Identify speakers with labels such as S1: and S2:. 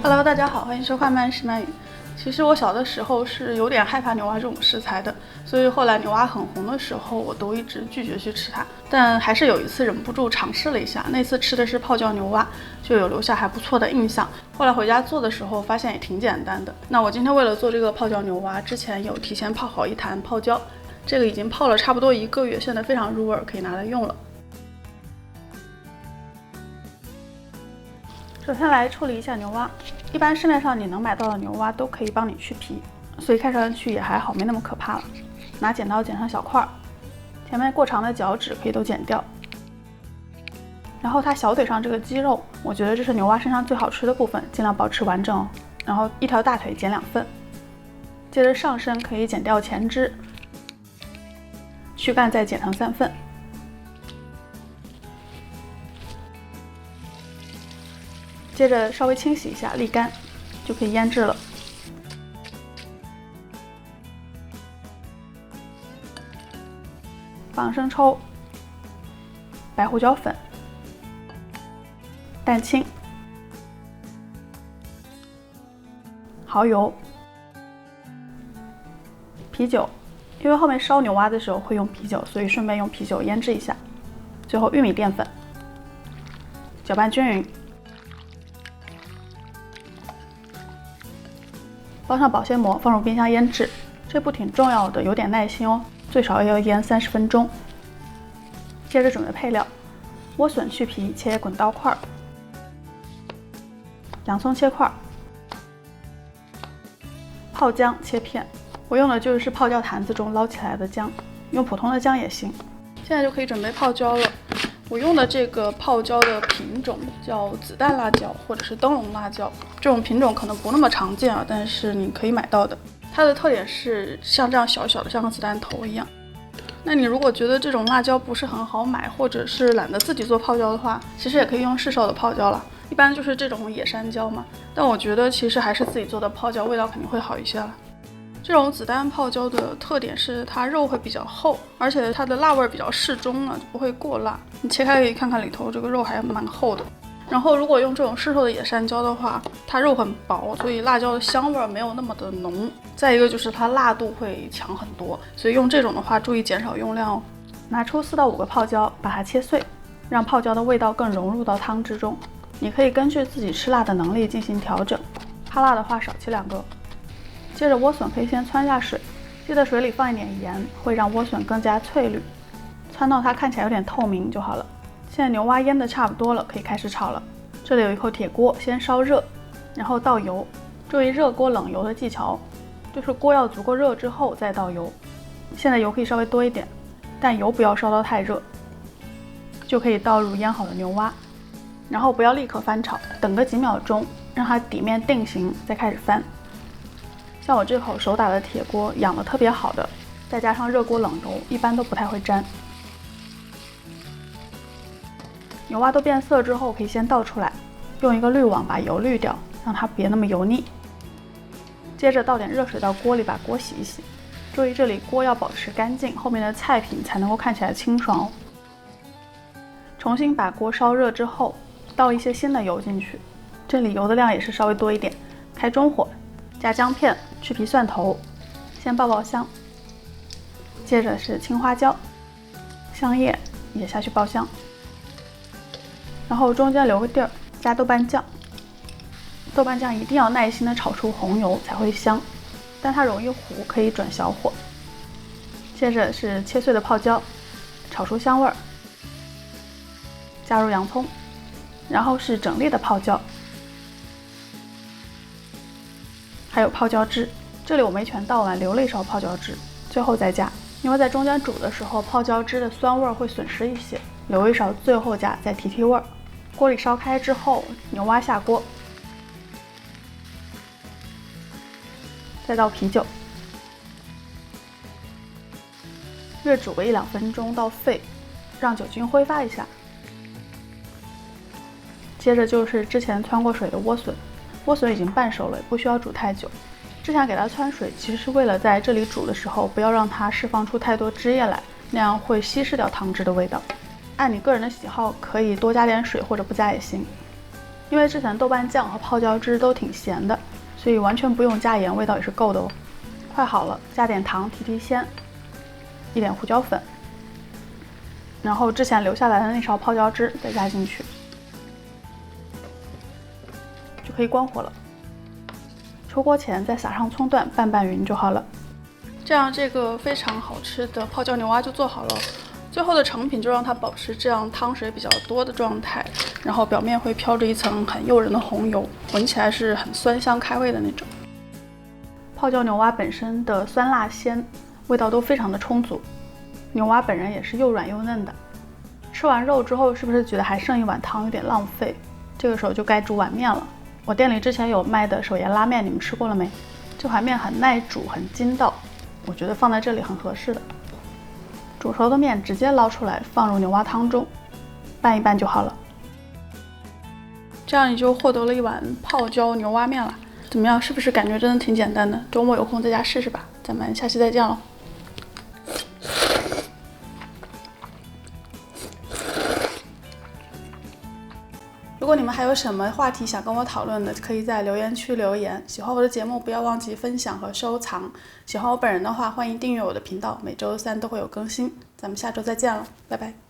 S1: Hello， 大家好，欢迎收看慢食慢语。其实我小的时候是有点害怕牛蛙这种食材的，所以后来牛蛙很红的时候，我都一直拒绝去吃它。但还是有一次忍不住尝试了一下，那次吃的是泡椒牛蛙，就有留下还不错的印象。后来回家做的时候，发现也挺简单的。那我今天为了做这个泡椒牛蛙，之前有提前泡好一坛泡椒，这个已经泡了差不多1个月，现在非常入味，可以拿来用了。首先来处理一下牛蛙，一般市面上你能买到的牛蛙都可以帮你去皮，所以看上去也还好，没那么可怕了。拿剪刀剪成小块，前面过长的脚趾可以都剪掉。然后它小腿上这个肌肉，我觉得这是牛蛙身上最好吃的部分，尽量保持完整哦。然后一条大腿剪2份，接着上身可以剪掉前肢，躯干再剪成3份。接着稍微清洗一下，沥干，就可以腌制了。放生抽、白胡椒粉、蛋清、蚝油、啤酒，因为后面烧牛蛙的时候会用啤酒，所以顺便用啤酒腌制一下。最后玉米淀粉，搅拌均匀。包上保鲜膜，放入冰箱腌制。这步挺重要的，有点耐心哦，最少要腌30分钟。接着准备配料：莴笋去皮切滚刀块，洋葱切块，泡姜切片。我用的就是泡椒坛子中捞起来的姜，用普通的姜也行。现在就可以准备泡椒了。我用的这个泡椒的品种叫子弹辣椒或者是灯笼辣椒，这种品种可能不那么常见啊，但是你可以买到的。它的特点是像这样小小的，像个子弹头一样。那你如果觉得这种辣椒不是很好买，或者是懒得自己做泡椒的话，其实也可以用市售的泡椒了，一般就是这种野山椒嘛。但我觉得其实还是自己做的泡椒味道肯定会好一些了。这种子弹泡椒的特点是它肉会比较厚，而且它的辣味比较适中了，就不会过辣。你切开可以看看里头这个肉还蛮厚的。然后如果用这种市售的野山椒的话，它肉很薄，所以辣椒的香味没有那么的浓。再一个就是它辣度会强很多，所以用这种的话注意减少用量哦。拿出4到5个泡椒，把它切碎，让泡椒的味道更融入到汤汁中。你可以根据自己吃辣的能力进行调整，怕辣的话少切2个。接着莴笋可以先汆下水，记得水里放一点盐，会让莴笋更加翠绿，汆到它看起来有点透明就好了。现在牛蛙腌的差不多了，可以开始炒了。这里有一口铁锅，先烧热，然后倒油。注意热锅冷油的技巧，就是锅要足够热之后再倒油。现在油可以稍微多一点，但油不要烧到太热，就可以倒入腌好的牛蛙，然后不要立刻翻炒，等个几秒钟，让它底面定型，再开始翻。像我这口手打的铁锅养得特别好的，再加上热锅冷油，一般都不太会粘。牛蛙都变色之后，可以先倒出来，用一个滤网把油滤掉，让它别那么油腻。接着倒点热水到锅里，把锅洗一洗。注意这里锅要保持干净，后面的菜品才能够看起来清爽哦。重新把锅烧热之后，倒一些新的油进去，这里油的量也是稍微多一点。开中火，加姜片、去皮蒜头，先爆香。接着是青花椒、香叶也下去爆香。然后中间留个地儿，加豆瓣酱。豆瓣酱一定要耐心的炒出红油才会香，但它容易糊，可以转小火。接着是切碎的泡椒，炒出香味儿。加入洋葱，然后是整粒的泡椒，还有泡椒汁。这里我没全倒完，留了一勺泡椒汁，最后再加。因为在中间煮的时候，泡椒汁的酸味会损失一些，留一勺最后加，再提味儿。锅里烧开之后，牛蛙下锅，再倒啤酒，热煮个1-2分钟到沸，让酒精挥发一下。接着就是之前汆过水的莴笋，莴笋已经半熟了，也不需要煮太久。之前给它汆水，其实是为了在这里煮的时候不要让它释放出太多汁液来，那样会稀释掉汤汁的味道。按你个人的喜好，可以多加点水或者不加也行。因为之前豆瓣酱和泡椒汁都挺咸的，所以完全不用加盐，味道也是够的哦。快好了，加点糖提提鲜，一点胡椒粉，然后之前留下来的那勺泡椒汁再加进去，就可以关火了。出锅前再撒上葱段，拌拌匀就好了。这样这个非常好吃的泡椒牛蛙就做好了。最后的成品就让它保持这样汤水比较多的状态，然后表面会飘着一层很诱人的红油，闻起来是很酸香开胃的那种。泡椒牛蛙本身的酸辣鲜味道都非常的充足，牛蛙本人也是又软又嫩的。吃完肉之后，是不是觉得还剩一碗汤有点浪费？这个时候就该煮碗面了。我店里之前有卖的手盐拉面，你们吃过了没？这碗面很耐煮，很筋道，我觉得放在这里很合适的。煮熟的面直接捞出来，放入牛蛙汤中，拌一拌就好了。这样你就获得了一碗泡椒牛蛙面了。怎么样？是不是感觉真的挺简单的？周末有空在家试试吧。咱们下期再见喽。如果你们还有什么话题想跟我讨论的，可以在留言区留言。喜欢我的节目，不要忘记分享和收藏。喜欢我本人的话，欢迎订阅我的频道，每周3都会有更新。咱们下周再见了，拜拜。